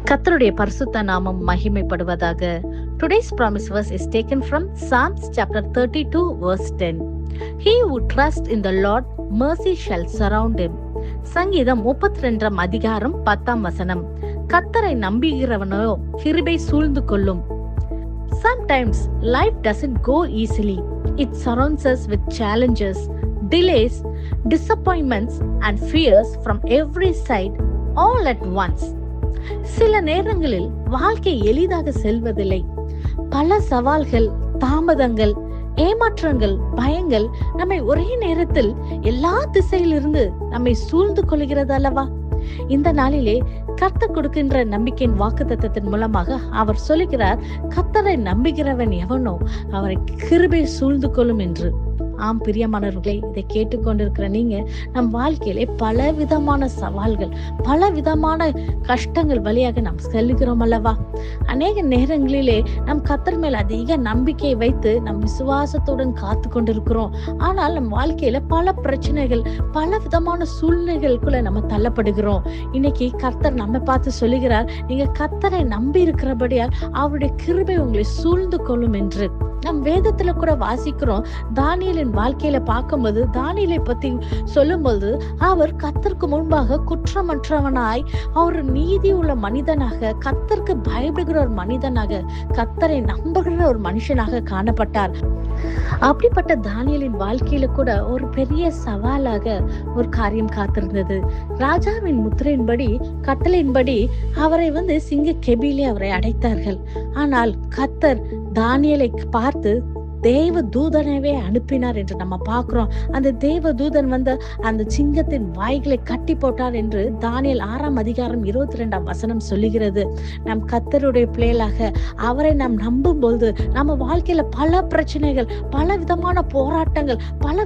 கர்த்தருடைய பரிசுத்த நாமம் மகிமைப்படுவதாக. Today's promise verse is taken from Psalms chapter 32 verse 10. He who trusts in the Lord, mercy shall surround him. சங்கீதம் 32 அதிகாரம் 10 வசனம். கர்த்தரை நம்புகிறவனோ கிருபை சூழ்ந்து கொள்ளும். Sometimes life doesn't go easily. It surrounds us with challenges, delays, disappointments and fears from every side all at once. சில நேரங்களில் வாழ்க்கை எளிதாக செல்வதில்லை. பல சவால்கள், தாமதங்கள், ஏமாற்றங்கள், பயங்கள் நம்மை ஒரே நேரத்தில் எல்லா திசையிலிருந்து நம்மை சூழ்ந்து கொள்கிறது அல்லவா? இந்த நாளிலே கர்த்தர் கொடுக்கின்ற நம்பிக்கையின் வாக்குத்தத்தத்தின் மூலமாக அவர் சொல்லுகிறார், கர்த்தரை நம்புகிறவன் எவனோ அவரை கிருபை சூழ்ந்து கொள்ளும் என்று. ஆம் பிரியமானவர்களே, இதை கேட்டுக்கொண்டிருக்கிற நீங்க நம் வாழ்க்கையிலே பல விதமான சவால்கள், பல விதமான கஷ்டங்கள் வழியாக நாம் செல்லுகிறோம் அல்லவா? அநேக நேரங்களிலே நம் கர்த்தர் மேல் அதிக நம்பிக்கை வைத்து நம் விசுவாசத்துடன் காத்து கொண்டிருக்கிறோம். ஆனால் நம் வாழ்க்கையில பல பிரச்சனைகள், பல விதமான சூழ்நிலைகளுக்குள்ள நம்ம தள்ளப்படுகிறோம். இன்னைக்கு கர்த்தர் நம்ம பார்த்து சொல்லுகிறார், நீங்க கர்த்தரை நம்பி இருக்கிறபடியால் அவருடைய கிருபை உங்களை சூழ்ந்து கொள்ளும் என்று. நம் வேதத்துல கூட வாசிக்கிறோம். தானியேலின் வாழ்க்கையில பார்க்கும்போது, தானியேலை பத்தி சொல்லும்போது, அவர் கர்த்தருக்கு முன்பாக குற்றமற்றவனாய், அவர் நீதி உள்ள மனிதனாக, கர்த்தருக்கு பயப்படுகிற ஒரு மனிதனாக, கர்த்தரை நம்புகிற ஒரு மனுஷனாக காணப்பட்டார். அப்படிப்பட்ட தானியேலின் வாழ்க்கையில கூட ஒரு பெரிய சவாலாக ஒரு காரியம் காத்திருந்தது. ராஜாவின் முத்திரையின்படி, கட்டளையின்படி அவரை சிங்க கெபிலே அவரை அடைத்தார்கள். ஆனால் கர்த்தர் தானியேலை பார்த்து தேவ தூதனவே அனுப்பினார் என்று நம்ம பார்க்கிறோம். அந்த தேவ தூதன் அந்த சிங்கத்தின் வாய்களை கட்டி போட்டார் என்று தானியேல் 6 அதிகாரம் 22 வசனம் சொல்லுகிறது. நம் கர்த்தருடைய பிள்ளைகளாக அவரை நாம் நம்பும் பொழுது நம்ம வாழ்க்கையில பல பிரச்சனைகள், பல விதமான போராட்டங்கள், பல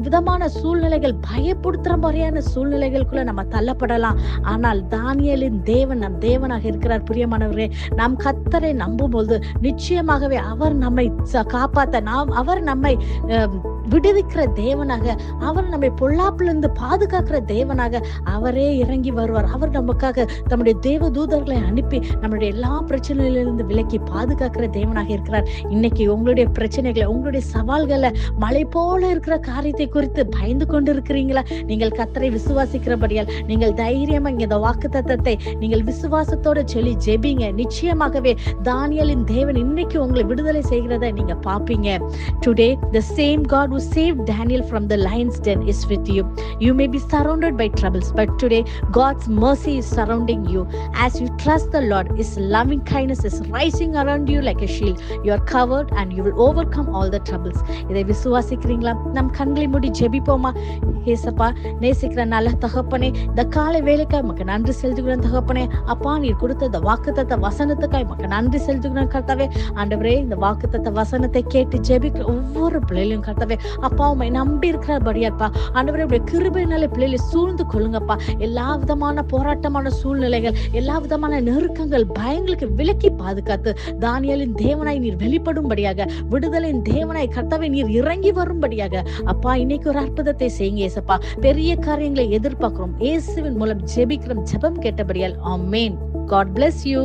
விதமான சூழ்நிலைகள், பயப்படுத்துற மாதிரியான சூழ்நிலைகளுக்குள்ள நம்ம தள்ளப்படலாம். ஆனால் தானியேலின் தேவன் நம் தேவனாக இருக்கிறார். பிரியமானவரே, நாம் கர்த்தரை நம்பும் பொழுது நிச்சயமாகவே அவர் நம்மை காப்பாற்ற, அவர் நம்மை விடுவிக்கிற தேவனாக, அவர் நம்மை பொல்லாப்பிலிருந்து பாதுகாக்கிற தேவனாக அவரே இறங்கி வருவார். அவர் நமக்காக தம்முடைய தேவ தூதர்களை அனுப்பி நம்மளுடைய எல்லா பிரச்சனைகளிலிருந்து விலக்கி பாதுகாக்கிற தேவனாக இருக்கிறார். இன்னைக்கு உங்களுடைய பிரச்சனைகளை, உங்களுடைய சவால்களை, மலை போல இருக்கிற காரியத்தை குறித்து பயந்து கொண்டு இருக்கிறீங்களா? நீங்கள் கர்த்தரை விசுவாசிக்கிறபடியால் நீங்கள் தைரியமா இந்த வாக்குத்தத்தத்தை நீங்கள் விசுவாசத்தோட சொல்லி ஜெபிங்க. நிச்சயமாகவே தானியேலின் தேவன் இன்னைக்கு உங்களை விடுதலை செய்கிறதை நீங்க பாப்பீங்க. Today the same God who saved Daniel from the lion's den is with you. You may be surrounded by troubles, but today God's mercy is surrounding you. As you trust the Lord, His loving kindness is rising around you like a shield. You are covered and you will overcome all the troubles. இதை விசுவாசிக்கிறீங்களா? நம் கண்களை மூடி ஜெபிப்போமா? ஏசப்பா, நேசிக்கிற நல்ல தகப்பனே, இந்த காலை வேலைக்காய் உமக்கு நன்றி செலுத்துகிறேன் தகப்பனே. அப்பா, நீர் கொடுத்த இந்த வாக்குத்தத்த வசனத்துக்காய் உமக்கு நன்றி செலுத்துகிறேன் கர்த்தாவே. ஆண்டவரே, இந்த வாக்குத்தத்த வசனத்தை கேட்டு ஜெபிக்கிற ஒவ்வொரு பிள்ளைகளையும் கர்த்தாவே, அப்பா உம்மை நம்பி இருக்கிறபடியாப்பா ஆண்டவரே, உடைய கிருபையினாலே பிள்ளைகளை சூழ்ந்து கொள்ளுங்கப்பா. எல்லா விதமான போராட்டமான சூழ்நிலைகள், எல்லா விதமான நெருக்கங்கள், பயங்களுக்கு விலக்கி பாதுகாத்து தானியேலின் தேவனாய் நீர் வெளிப்படும்படியாக, விடுதலையின் தேவனாய் கர்த்தாவே நீர் இறங்கி வரும்படியாக அப்பா இன்னைக்கு ஒரு அற்புதத்தை செய்யுங்க ஏசப்பா. பெரிய காரியங்களை எதிர்பார்க்கிறோம். இயேசுவின் மூலம் ஜெபிக்கிறோம். ஜெபம் கேட்டபடியால் ஆமென். God bless you.